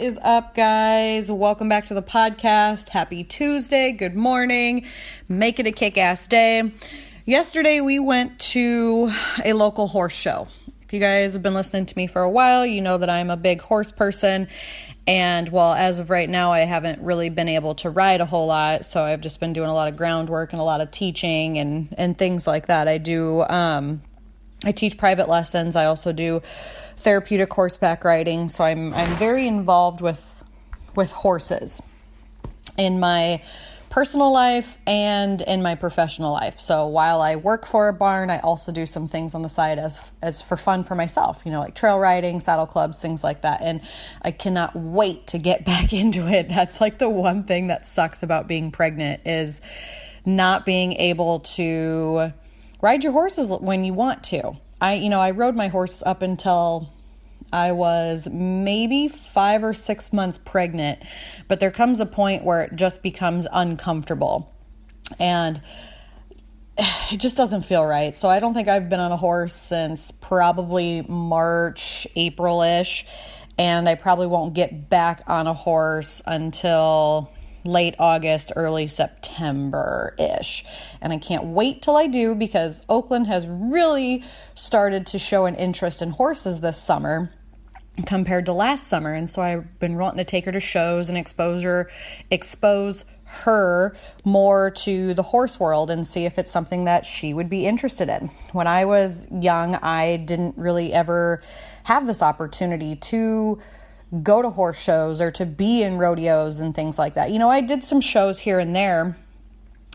is up, guys? Welcome back to the podcast. Happy Tuesday. Good morning. Make it a kick-ass day. Yesterday, we went to a local horse show. If you guys have been listening to me for a while, you know that I'm a big horse person. And well, as of right now, I haven't really been able to ride a whole lot. So I've just been doing a lot of groundwork and a lot of teaching and things like that. I teach private lessons. I also do therapeutic horseback riding. So I'm very involved with horses in my personal life and in my professional life. So while I work for a barn, I also do some things on the side as for fun for myself, like trail riding, saddle clubs, things like that. And I cannot wait to get back into it. That's like the one thing that sucks about being pregnant is not being able to ride your horses when you want to. I rode my horse up until I was maybe 5 or 6 months pregnant, but there comes a point where it just becomes uncomfortable and it just doesn't feel right. So I don't think I've been on a horse since probably March, April-ish, and I probably won't get back on a horse until late August, early September-ish. And I can't wait till I do because Oakland has really started to show an interest in horses this summer compared to last summer. And so I've been wanting to take her to shows and expose her more to the horse world and see if it's something that she would be interested in. When I was young, I didn't really ever have this opportunity to go to horse shows or to be in rodeos and things like that. I did some shows here and there,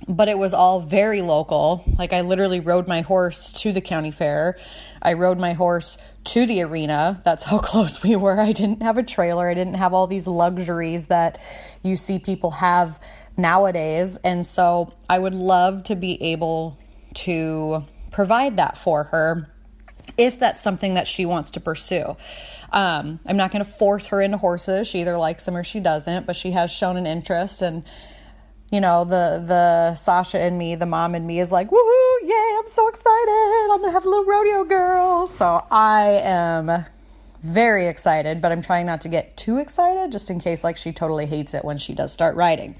but it was all very local. Like I literally rode my horse to the county fair. I rode my horse to the arena. That's how close we were. I didn't have a trailer. I didn't have all these luxuries that you see people have nowadays. And so I would love to be able to provide that for her if that's something that she wants to pursue. I'm not going to force her into horses. She either likes them or she doesn't, but she has shown an interest. And, the Sasha in me, the mom in me is like, woohoo, yay, I'm so excited. I'm going to have a little rodeo girl. So I am very excited, but I'm trying not to get too excited just in case she totally hates it when she does start riding.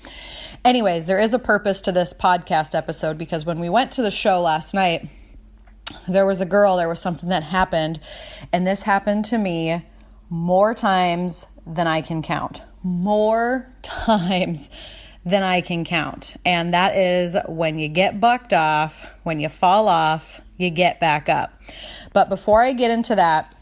Anyways, there is a purpose to this podcast episode because when we went to the show last night, there was something that happened, and this happened to me more times than I can count. More times than I can count. And that is when you get bucked off, when you fall off, you get back up. But before I get into that,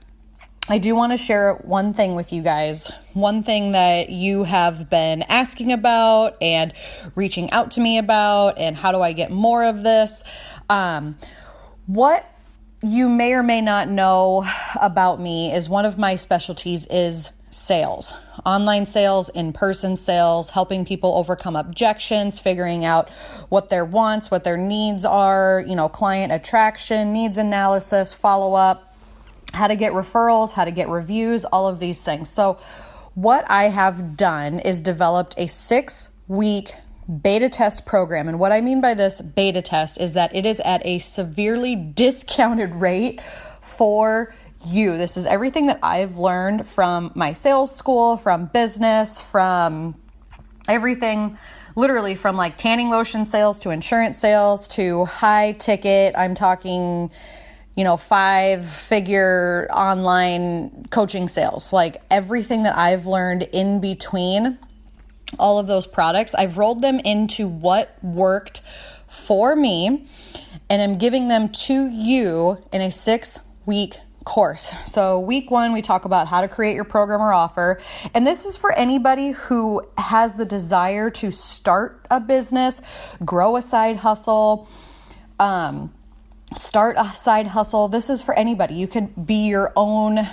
I do want to share one thing with you guys. One thing that you have been asking about and reaching out to me about, and how do I get more of this? What you may or may not know about me is one of my specialties is sales, online sales, in-person sales, helping people overcome objections, figuring out what their wants, what their needs are, client attraction, needs analysis, follow-up, how to get referrals, how to get reviews, all of these things. So what I have done is developed a 6-week beta test program. And what I mean by this beta test is that it is at a severely discounted rate for you. This is everything that I've learned from my sales school, from business, from everything, literally from tanning lotion sales to insurance sales to high ticket. I'm talking, 5-figure online coaching sales, everything that I've learned in between all of those products, I've rolled them into what worked for me, and I'm giving them to you in a 6-week course. So week 1, we talk about how to create your program or offer. And this is for anybody who has the desire to start a business, grow a side hustle, start a side hustle. This is for anybody. You can be your own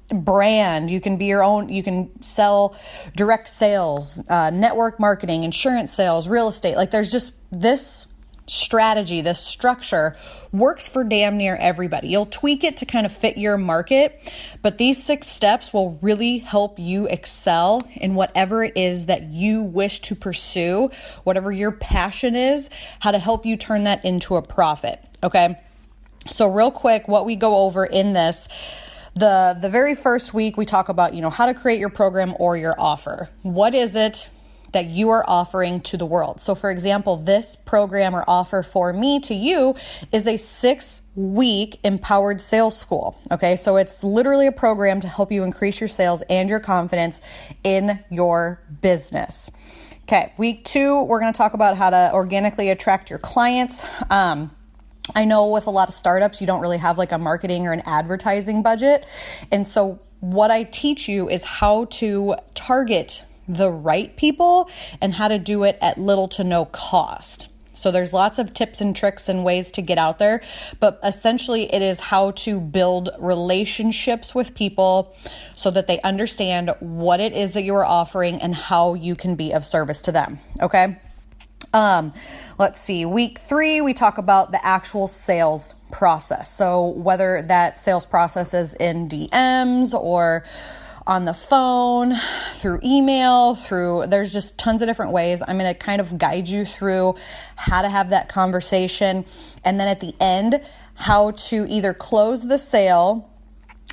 brand. You can sell direct sales, network marketing, insurance sales, real estate. There's just this strategy, this structure works for damn near everybody. You'll tweak it to kind of fit your market, but these 6 steps will really help you excel in whatever it is that you wish to pursue, whatever your passion is, how to help you turn that into a profit. Okay. So real quick, what we go over in this, The very first week we talk about, how to create your program or your offer. What is it that you are offering to the world? So for example, this program or offer for me to you is a 6-week empowered sales school. Okay. So it's literally a program to help you increase your sales and your confidence in your business. Okay. Week 2, we're going to talk about how to organically attract your clients. I know with a lot of startups, you don't really have like a marketing or an advertising budget. And so what I teach you is how to target the right people and how to do it at little to no cost. So there's lots of tips and tricks and ways to get out there, but essentially it is how to build relationships with people so that they understand what it is that you are offering and how you can be of service to them. Okay. Let's see. Week 3, we talk about the actual sales process. So whether that sales process is in DMs or on the phone, through email, there's just tons of different ways. I'm going to kind of guide you through how to have that conversation. And then at the end, how to either close the sale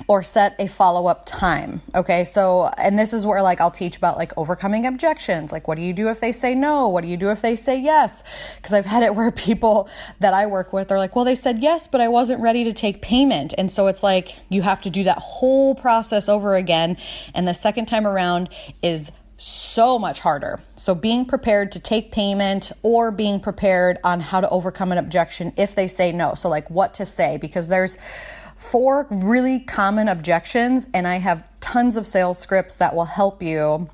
or set a follow-up time. Okay. So, and this is where I'll teach about overcoming objections. What do you do if they say no? What do you do if they say yes? Because I've had it where people that I work with are well, they said yes, but I wasn't ready to take payment. And so it's you have to do that whole process over again. And the second time around is so much harder. So being prepared to take payment or being prepared on how to overcome an objection if they say no. So what to say, because there's 4 really common objections, and I have tons of sales scripts that will help you.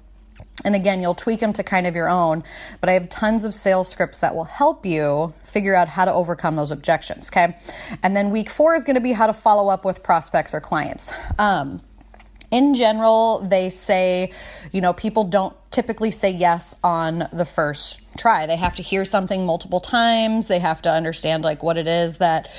And again, you'll tweak them to kind of your own, but I have tons of sales scripts that will help you figure out how to overcome those objections. Okay. And then week 4 is going to be how to follow up with prospects or clients. In general, they say, people don't typically say yes on the first try. They have to hear something multiple times. They have to understand what it is that,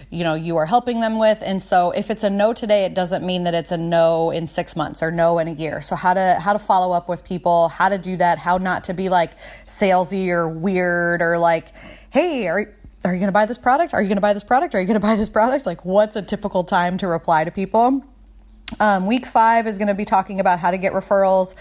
you are helping them with. And so if it's a no today, it doesn't mean that it's a no in 6 months or no in a year. So how to follow up with people, how to do that, how not to be salesy or weird or hey, are you going to buy this product? Are you going to buy this product? Are you going to buy this product? What's a typical time to reply to people? Week 5 is going to be talking about how to get referrals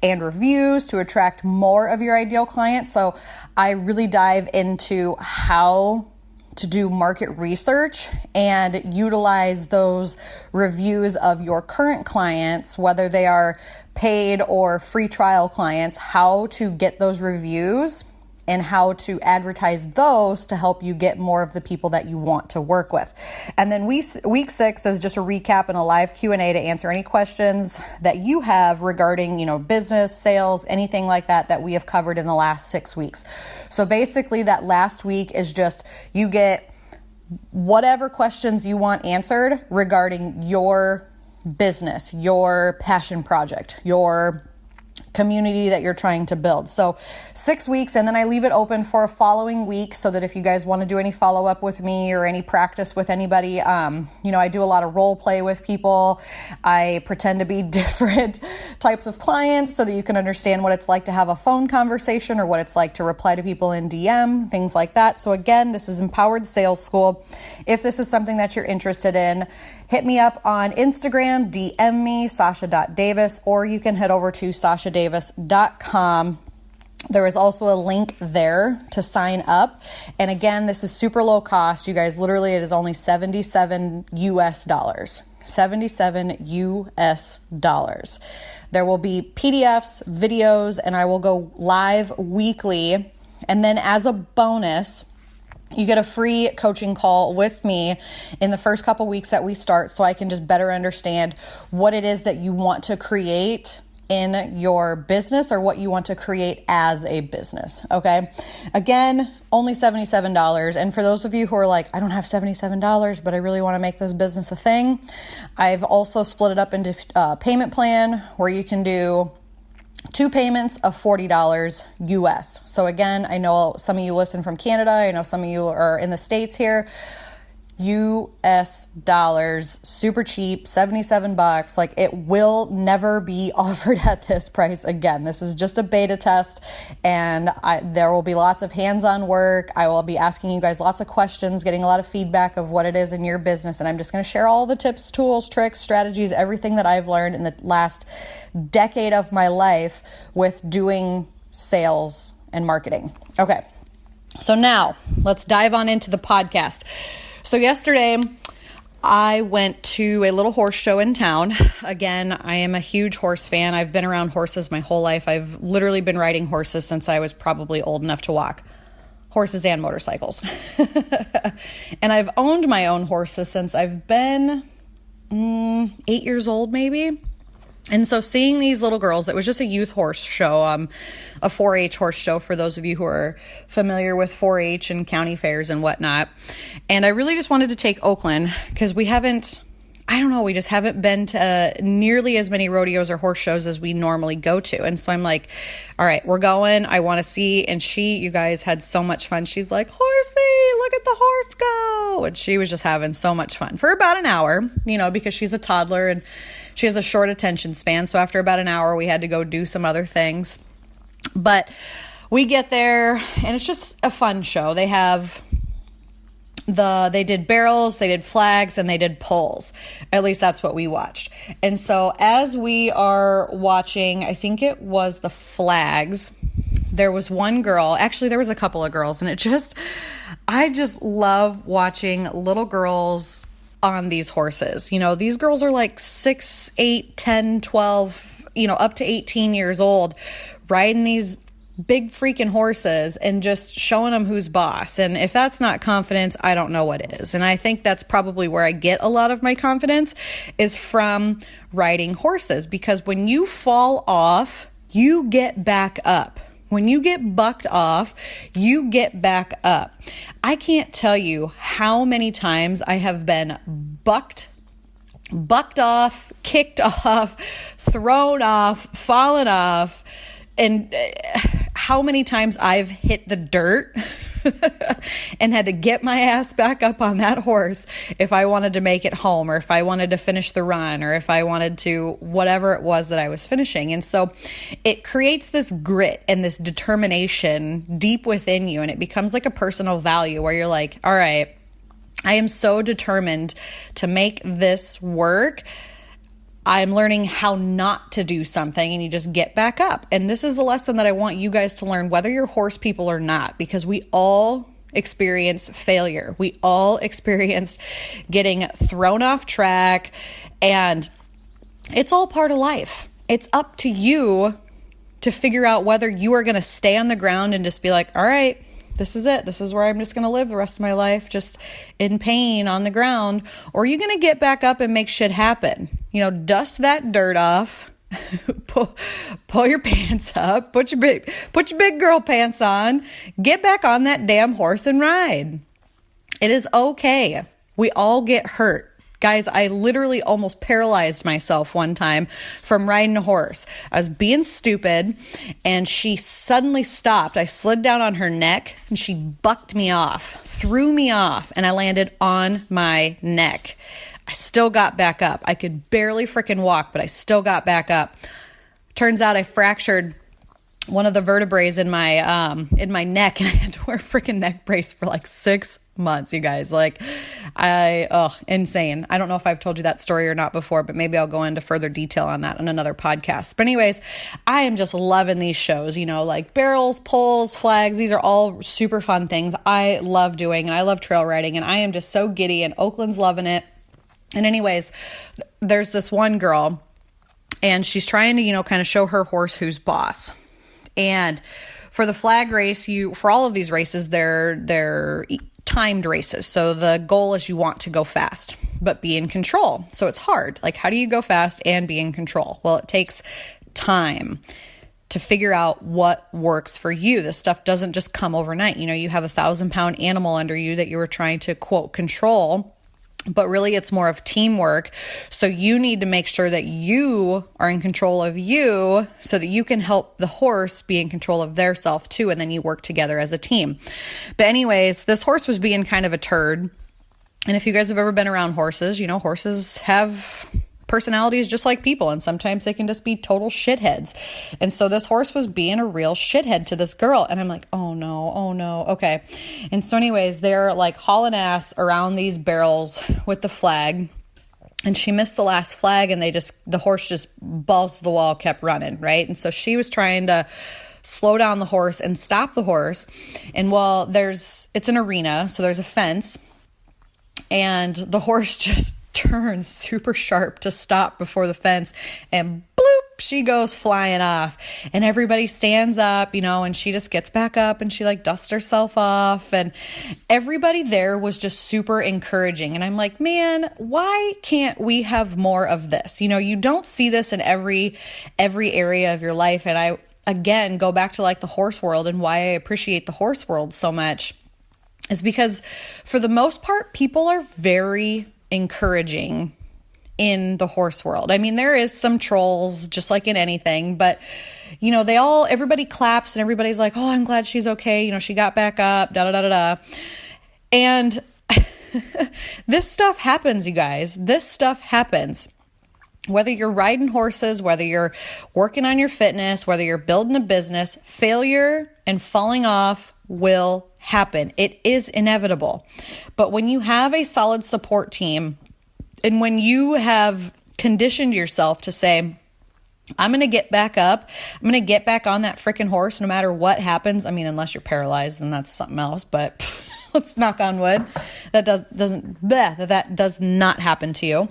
and reviews to attract more of your ideal clients. So I really dive into how to do market research and utilize those reviews of your current clients, whether they are paid or free trial clients, how to get those reviews and how to advertise those to help you get more of the people that you want to work with. And then week 6 is just a recap and a live Q&A to answer any questions that you have regarding, business, sales, anything like that we have covered in the last 6 weeks. So basically that last week is just you get whatever questions you want answered regarding your business, your passion project, your community that you're trying to build. So 6 weeks, and then I leave it open for a following week so that if you guys want to do any follow-up with me or any practice with anybody, I do a lot of role play with people. I pretend to be different types of clients so that you can understand what it's like to have a phone conversation or what it's like to reply to people in DM, things like that. So again, this is Empowered Sales School. If this is something that you're interested in, hit me up on Instagram, DM me, sasha.davis, or you can head over to sashadavis.com. There is also a link there to sign up. And again, this is super low cost. You guys, literally, it is only $77 US. $77 US. There will be PDFs, videos, and I will go live weekly. And then as a bonus, you get a free coaching call with me in the first couple weeks that we start so I can just better understand what it is that you want to create in your business or what you want to create as a business. Okay. Again, only $77. And for those of you who are I don't have $77, but I really want to make this business a thing, I've also split it up into a payment plan where you can do 2 payments of $40 US. So again, I know some of you listen from Canada. I know some of you are in the States here. US dollars, super cheap, $77. Like, it will never be offered at this price again. This is just a beta test, and there will be lots of hands-on work. I will be asking you guys lots of questions, getting a lot of feedback of what it is in your business, and I'm just going to share all the tips, tools, tricks, strategies, everything that I've learned in the last decade of my life with doing sales and marketing. Okay, so now let's dive on into the podcast. So yesterday, I went to a little horse show in town. Again, I am a huge horse fan. I've been around horses my whole life. I've literally been riding horses since I was probably old enough to walk. Horses and motorcycles. And I've owned my own horses since I've been 8 years old, maybe. And so seeing these little girls, it was just a youth horse show, a 4-H horse show for those of you who are familiar with 4-H and county fairs and whatnot. And I really just wanted to take Oakland because we just haven't been to nearly as many rodeos or horse shows as we normally go to. And so I'm like, all right, we're going. I want to see. And you guys had so much fun. She's like, horsey, look at the horse go. And she was just having so much fun for about an hour, because she's a toddler and she has a short attention span. So after about an hour, we had to go do some other things. But we get there and it's just a fun show. They did barrels, they did flags, and they did poles. At least that's what we watched. And so as we are watching, I think it was the flags, there was one girl, actually there was a couple of girls, and I just love watching little girls on these horses. These girls are like 6, 8, 10, 12, up to 18 years old, riding these big freaking horses and just showing them who's boss. And if that's not confidence, I don't know what is. And I think that's probably where I get a lot of my confidence is from riding horses, because when you fall off, you get back up. When you get bucked off, you get back up. I can't tell you how many times I have been bucked off, kicked off, thrown off, fallen off, and how many times I've hit the dirt and had to get my ass back up on that horse if I wanted to make it home, or if I wanted to finish the run, or if I wanted to, whatever it was that I was finishing. And so it creates this grit and this determination deep within you, and it becomes like a personal value where you're like, all right, I am so determined to make this work. I'm learning how not to do something, and you just get back up. And this is the lesson that I want you guys to learn, whether you're horse people or not, because we all experience failure. We all experience getting thrown off track, and it's all part of life. It's up to you to figure out whether you are going to stay on the ground and just be like, all right, this is it. This is where I'm just going to live the rest of my life, just in pain on the ground. Or are you going to get back up and make shit happen? Dust that dirt off, pull your pants up, put your big girl pants on, get back on that damn horse and ride. It is okay. We all get hurt. Guys, I literally almost paralyzed myself one time from riding a horse. I was being stupid and she suddenly stopped. I slid down on her neck and she bucked me off, threw me off, and I landed on my neck. I still got back up. I could barely freaking walk, but I still got back up. Turns out I fractured one of the vertebrae in my neck, and I had to wear a freaking neck brace for like 6 months, you guys. Insane. I don't know if I've told you that story or not before, but maybe I'll go into further detail on that on another podcast. But anyways, I am just loving these shows, like barrels, poles, flags. These are all super fun things I love doing, and I love trail riding, and I am just so giddy, and Oakland's loving it. And anyways, there's this one girl, and she's trying to, kind of show her horse who's boss. And for the flag race, for all of these races, they're timed races. So the goal is you want to go fast, but be in control. So it's hard. Like, how do you go fast and be in control? Well, it takes time to figure out what works for you. This stuff doesn't just come overnight. You have a 1,000-pound animal under you that you were trying to, quote, control. But really, it's more of teamwork. So you need to make sure that you are in control of you so that you can help the horse be in control of their self too. And then you work together as a team. But anyways, this horse was being kind of a turd. And if you guys have ever been around horses, you know, horses have personalities just like people, and sometimes they can just be total shitheads. And so this horse was being a real shithead to this girl, and I'm like, oh no, okay. And so anyways, they're like hauling ass around these barrels with the flag, and she missed the last flag, and the horse just balls to the wall, kept running, right? And so she was trying to slow down the horse and stop the horse. And well, it's an arena, so there's a fence, and the horse just turns super sharp to stop before the fence, and bloop, she goes flying off. And everybody stands up, you know, and she just gets back up and she like dusts herself off, and everybody there was just super encouraging. And I'm like, man, why can't we have more of this? You know, you don't see this in every area of your life. And I again go back to like the horse world, and why I appreciate the horse world so much is because for the most part, people are very encouraging in the horse world. I mean, there is some trolls just like in anything, but you know, everybody claps and everybody's like, oh, I'm glad she's okay. You know, she got back up, da, da, da, da, da. And this stuff happens, you guys. This stuff happens. Whether you're riding horses, whether you're working on your fitness, whether you're building a business, failure and falling off will happen. It is inevitable. But when you have a solid support team, and when you have conditioned yourself to say, I'm going to get back up, I'm going to get back on that freaking horse no matter what happens. I mean, unless you're paralyzed, then that's something else, but let's knock on wood. That does not happen to you.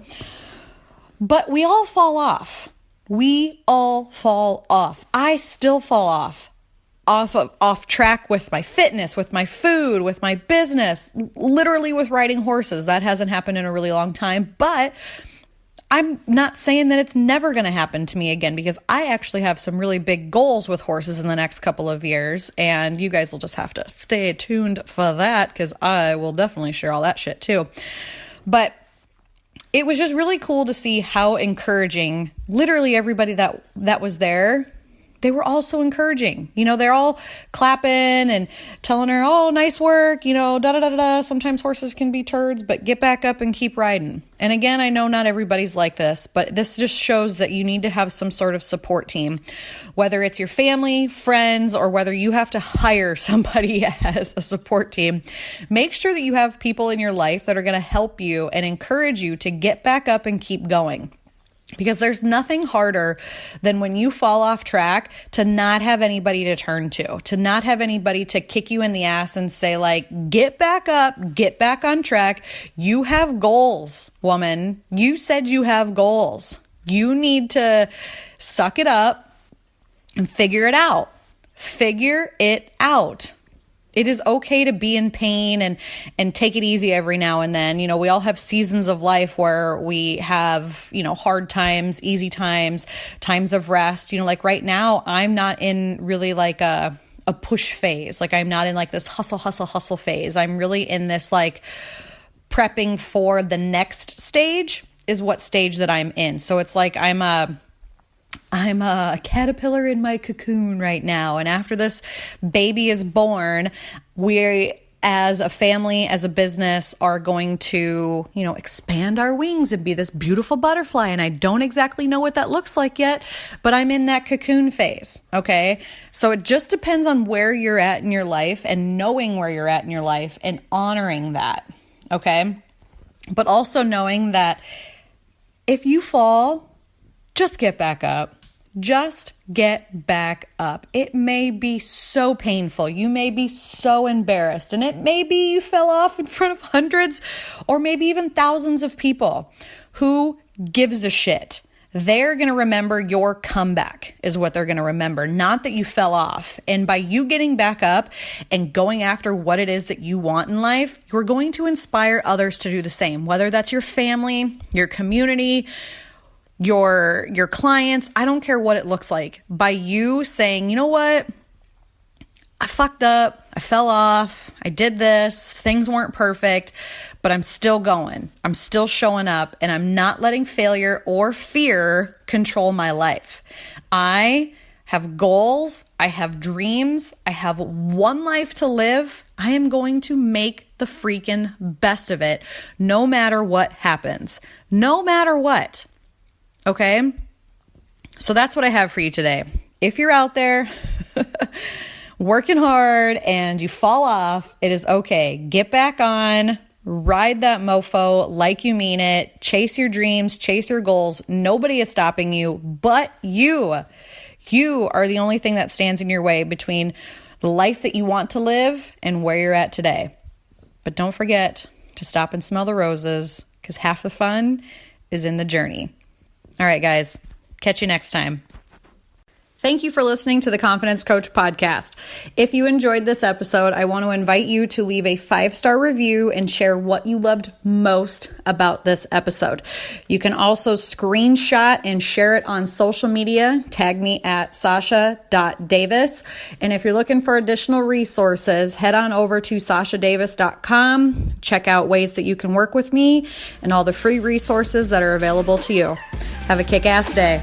But we all fall off. We all fall off. I still fall off track with my fitness, with my food, with my business, literally with riding horses. That hasn't happened in a really long time, but I'm not saying that it's never going to happen to me again, because I actually have some really big goals with horses in the next couple of years, and you guys will just have to stay tuned for that, because I will definitely share all that shit too. But it was just really cool to see how encouraging literally everybody that was there. They were all so encouraging. You know, they're all clapping and telling her, oh, nice work, you know, da da da da. Sometimes horses can be turds, but get back up and keep riding. And again, I know not everybody's like this, but this just shows that you need to have some sort of support team, whether it's your family, friends, or whether you have to hire somebody as a support team. Make sure that you have people in your life that are going to help you and encourage you to get back up and keep going. Because there's nothing harder than when you fall off track to not have anybody to turn to not have anybody to kick you in the ass and say like, get back up, get back on track. You have goals, woman. You said you have goals. You need to suck it up and figure it out. Figure it out. It is okay to be in pain and take it easy every now and then. You know, we all have seasons of life where we have, you know, hard times, easy times, times of rest. You know, like right now, I'm not in really like a push phase. Like I'm not in like this hustle phase. I'm really in this like prepping for the next stage is what stage that I'm in. So it's like I'm a caterpillar in my cocoon right now. And after this baby is born, we as a family, as a business, are going to, you know, expand our wings and be this beautiful butterfly. And I don't exactly know what that looks like yet, but I'm in that cocoon phase. Okay. So it just depends on where you're at in your life and knowing where you're at in your life and honoring that. Okay. But also knowing that if you fall, just get back up. Just get back up. It may be so painful. You may be so embarrassed, and it may be you fell off in front of hundreds or maybe even thousands of people. Who gives a shit? They're going to remember your comeback is what they're going to remember, not that you fell off. And by you getting back up and going after what it is that you want in life, you're going to inspire others to do the same, whether that's your family, your community, your clients. I don't care what it looks like. By you saying, you know what? I fucked up. I fell off. I did this. Things weren't perfect, but I'm still going. I'm still showing up, and I'm not letting failure or fear control my life. I have goals, I have dreams, I have one life to live. I am going to make the freaking best of it, no matter what happens. No matter what. Okay? So that's what I have for you today. If you're out there working hard and you fall off, it is okay. Get back on, ride that mofo like you mean it, chase your dreams, chase your goals. Nobody is stopping you but you. You are the only thing that stands in your way between the life that you want to live and where you're at today. But don't forget to stop and smell the roses, because half the fun is in the journey. All right, guys, catch you next time. Thank you for listening to the Confidence Coach podcast. If you enjoyed this episode, I want to invite you to leave a 5-star review and share what you loved most about this episode. You can also screenshot and share it on social media. Tag me at sasha.davis. And if you're looking for additional resources, head on over to sashadavis.com. Check out ways that you can work with me and all the free resources that are available to you. Have a kick-ass day.